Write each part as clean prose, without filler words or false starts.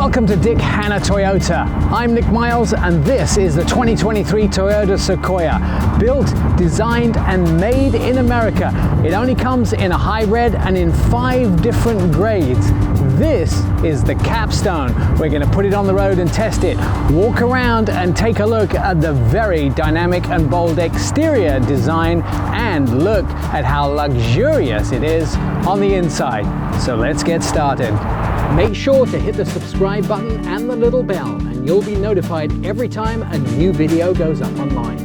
Welcome to Dick Hanna Toyota. I'm Nik Miles and this is the 2023 Toyota Sequoia. Built, designed and made in America. It only comes in a hybrid and in 5 different grades. This is the capstone. We're going to put it on the road and test it. Walk around and take a look at the very dynamic and bold exterior design and look at how luxurious it is on the inside. So let's get started. Make sure to hit the subscribe button and the little bell and you'll be notified every time a new video goes up online.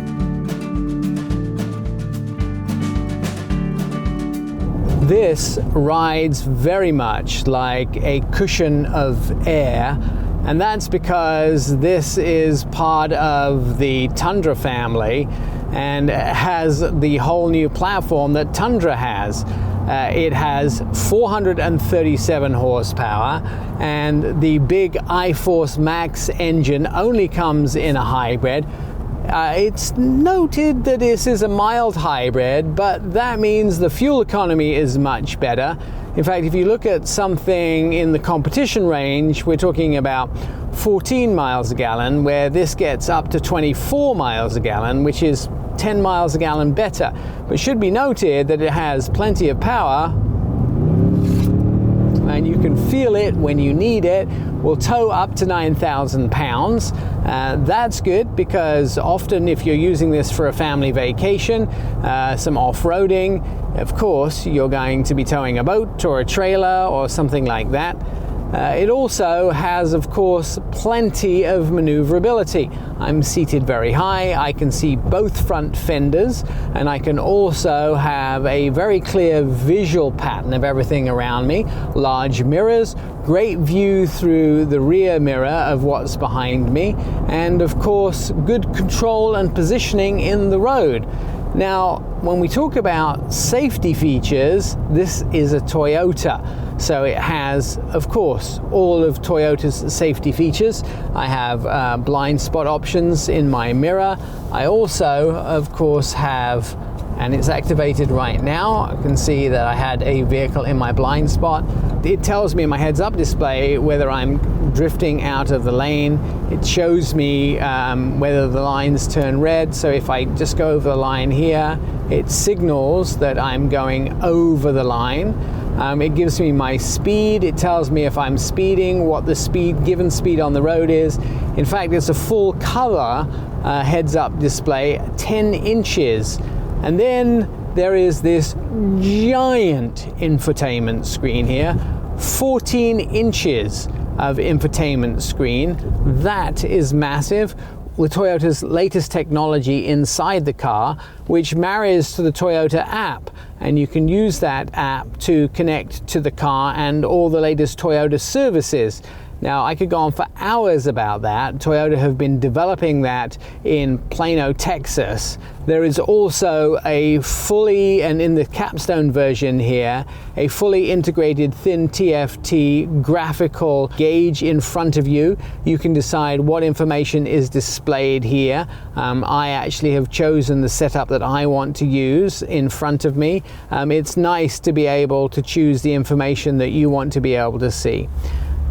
This rides very much like a cushion of air, and that's because this is part of the Tundra family and has the whole new platform that Tundra has. It has 437 horsepower and the big I-Force Max engine only comes in a hybrid. It's noted that this is a mild hybrid, but that means the fuel economy is much better. In fact, if you look at something in the competition range, we're talking about 14 miles a gallon, where this gets up to 24 miles a gallon, which is 10 miles a gallon better. But it should be noted that it has plenty of power and you can feel it when you need it. Will tow up to 9,000 pounds. That's good because often if you're using this for a family vacation, some off-roading, of course you're going to be towing a boat or a trailer or something like that. It also has, of course, plenty of maneuverability. I'm seated very high, I can see both front fenders, and I can also have a very clear visual pattern of everything around me. Large mirrors, great view through the rear mirror of what's behind me, and of course, good control and positioning in the road. Now, when we talk about safety features, this is a Toyota. So it has, of course, all of Toyota's safety features. I have blind spot options in my mirror. I also, of course, have, and it's activated right now, I can see that I had a vehicle in my blind spot. It tells me in my heads-up display whether I'm drifting out of the lane. It shows me whether the lines turn red. So if I just go over the line here, it signals that I'm going over the line. It gives me my speed. It tells me if I'm speeding, what the given speed on the road is. In fact, it's a full color heads-up display, 10 inches. And then there is this giant infotainment screen here, 14 inches of infotainment screen. That is massive. With Toyota's latest technology inside the car, which marries to the Toyota app, and you can use that app to connect to the car and all the latest Toyota services. Now, I could go on for hours about that. Toyota have been developing that in Plano, Texas. There is also a fully, and in the capstone version here, a fully integrated thin TFT graphical gauge in front of you. You can decide what information is displayed here. I actually have chosen the setup that I want to use in front of me. It's nice to be able to choose the information that you want to be able to see.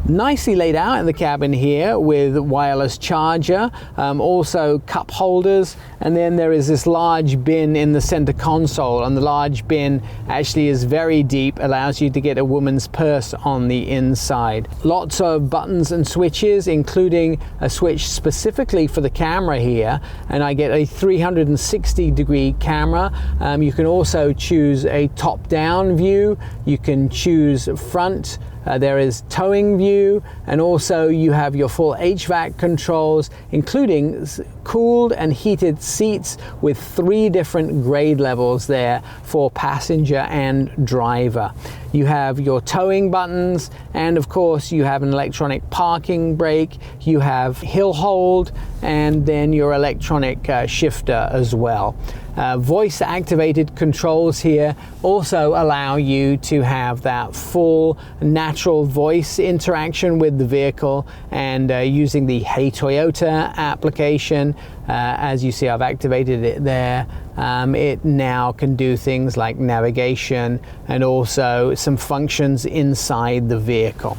Nicely laid out in the cabin here with wireless charger, also cup holders, and then there is this large bin in the center console, and the large bin actually is very deep, allows you to get a woman's purse on the inside. Lots of buttons and switches, including a switch specifically for the camera here, and I get a 360-degree camera. You can also choose a top-down view, you can choose front. There is towing view, and also you have your full HVAC controls, including cooled and heated seats with 3 different grade levels there for passenger and driver. You have your towing buttons, and of course you have an electronic parking brake, you have hill hold, and then your electronic shifter as well. Voice activated controls here also allow you to have that full natural voice interaction with the vehicle, and using the Hey Toyota application, as you see I've activated it there, it now can do things like navigation and also some functions inside the vehicle.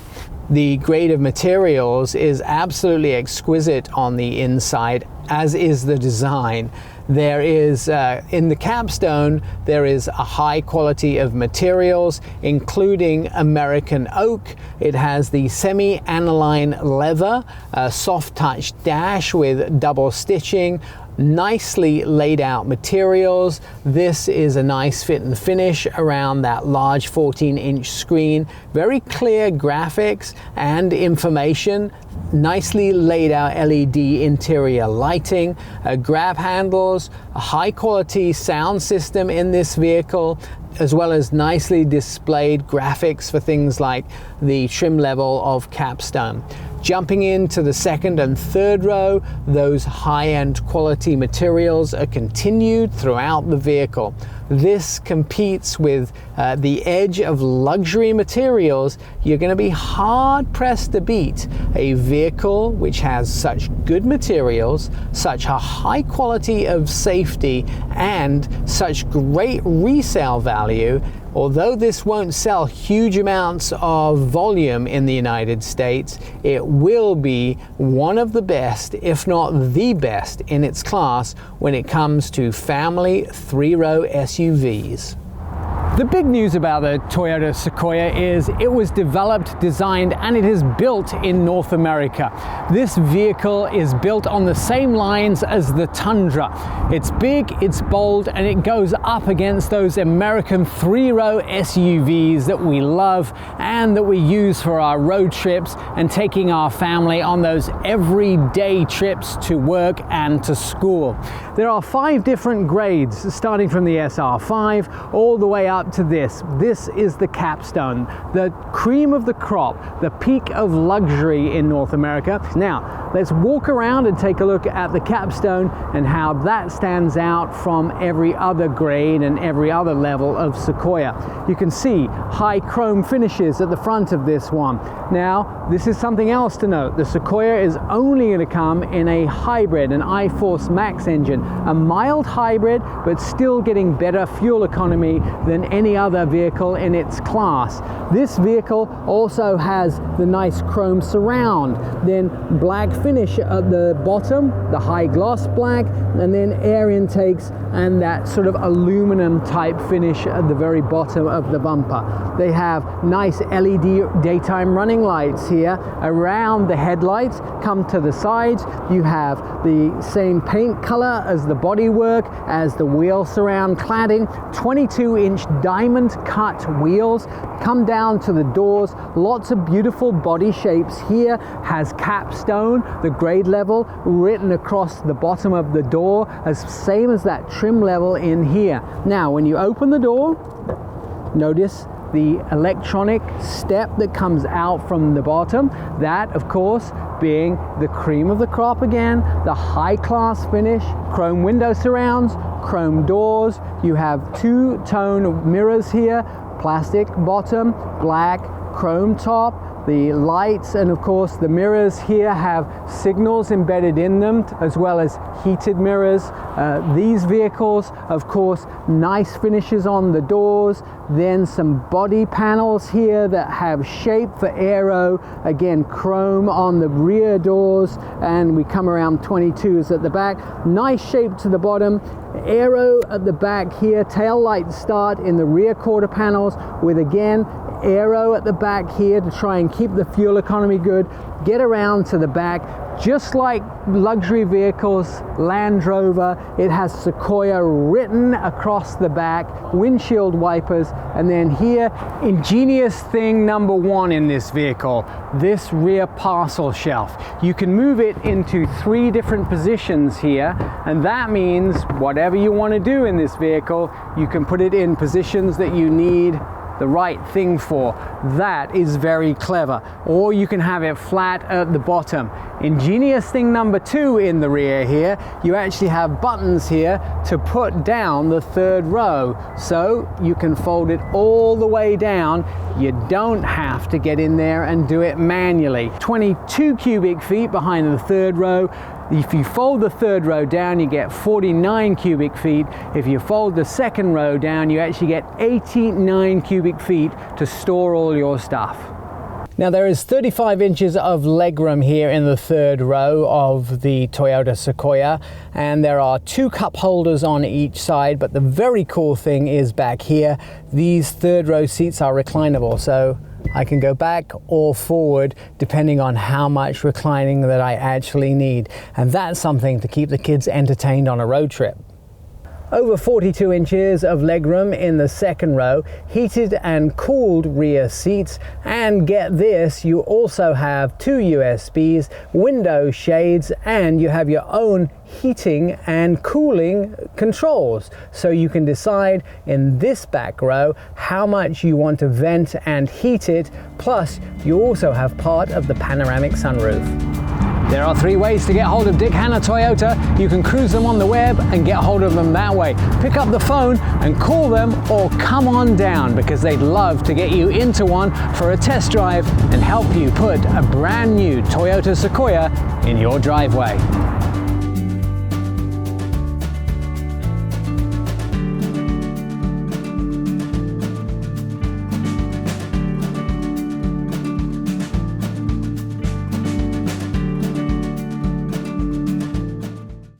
The grade of materials is absolutely exquisite on the inside, as is the design. There is, in the capstone, there is a high quality of materials, including American oak. It has the semi-aniline leather, soft touch dash with double stitching, nicely laid out materials. This is a nice fit and finish around that large 14-inch screen. Very clear graphics and information. Nicely laid out LED interior lighting, grab handles, a high quality sound system in this vehicle, as well as nicely displayed graphics for things like the trim level of capstone. Jumping into the second and third row, those high-end quality materials are continued throughout the vehicle. This competes with the edge of luxury materials. You're going to be hard-pressed to beat a vehicle which has such good materials, such a high quality of safety, and such great resale value. Although this won't sell huge amounts of volume in the United States, it will be one of the best, if not the best, in its class when it comes to family three-row SUVs. The big news about the Toyota Sequoia is it was developed, designed, and it is built in North America. This vehicle is built on the same lines as the Tundra. It's big, it's bold, and it goes up against those American three-row SUVs that we love and that we use for our road trips and taking our family on those everyday trips to work and to school. There are 5 different grades, starting from the SR5 all the way up to this. This is the capstone, the cream of the crop, the peak of luxury in North America. Now, let's walk around and take a look at the capstone and how that stands out from every other grade and every other level of Sequoia. You can see high chrome finishes at the front of this one. Now, this is something else to note. The Sequoia is only going to come in a hybrid, an iForce Max engine, a mild hybrid, but still getting better fuel economy than any other vehicle in its class. This vehicle also has the nice chrome surround, then black finish at the bottom, the high gloss black, and then air intakes and that sort of aluminum type finish at the very bottom of the bumper. They have nice LED daytime running lights here around the headlights. Come to the sides, you have the same paint color as the bodywork, as the wheel surround cladding, 22-inch diamond cut wheels. Come down to the doors, lots of beautiful body shapes here. Has capstone, the grade level, written across the bottom of the door, as same as that trim level in here. Now, when you open the door, notice the electronic step that comes out from the bottom. That, of course, being the cream of the crop again, the high class finish, chrome window surrounds, chrome doors. You have two-tone mirrors here, plastic bottom, black chrome top. The lights and of course the mirrors here have signals embedded in them, as well as heated mirrors. These vehicles, of course, nice finishes on the doors, then some body panels here that have shape for aero, again chrome on the rear doors, and we come around 22s at the back. Nice shape to the bottom, aero at the back here, tail light start in the rear quarter panels with again aero at the back here to try and keep the fuel economy good. Get around to the back. Just like luxury vehicles, Land Rover, it has Sequoia written across the back, windshield wipers, and then here, ingenious thing number 1 in this vehicle, this rear parcel shelf. You can move it into 3 different positions here, and that means whatever you want to do in this vehicle, you can put it in positions that you need the right thing for. That is very clever. Or you can have it flat at the bottom. Ingenious thing number 2 in the rear here, you actually have buttons here to put down the 3rd row. So you can fold it all the way down. You don't have to get in there and do it manually. 22 cubic feet behind the 3rd row. If you fold the 3rd row down, you get 49 cubic feet. If you fold the 2nd row down, you actually get 89 cubic feet to store all your stuff. Now there is 35 inches of legroom here in the third row of the Toyota Sequoia, and there are 2 cup holders on each side, but the very cool thing is back here, these third row seats are reclinable, so I can go back or forward depending on how much reclining that I actually need, and that's something to keep the kids entertained on a road trip. Over 42 inches of legroom in the second row, heated and cooled rear seats, and get this, you also have 2 USBs, window shades, and you have your own heating and cooling controls. So you can decide in this back row how much you want to vent and heat it, plus you also have part of the panoramic sunroof. There are 3 ways to get hold of Dick Hanna Toyota. You can cruise them on the web and get hold of them that way. Pick up the phone and call them, or come on down because they'd love to get you into one for a test drive and help you put a brand new Toyota Sequoia in your driveway.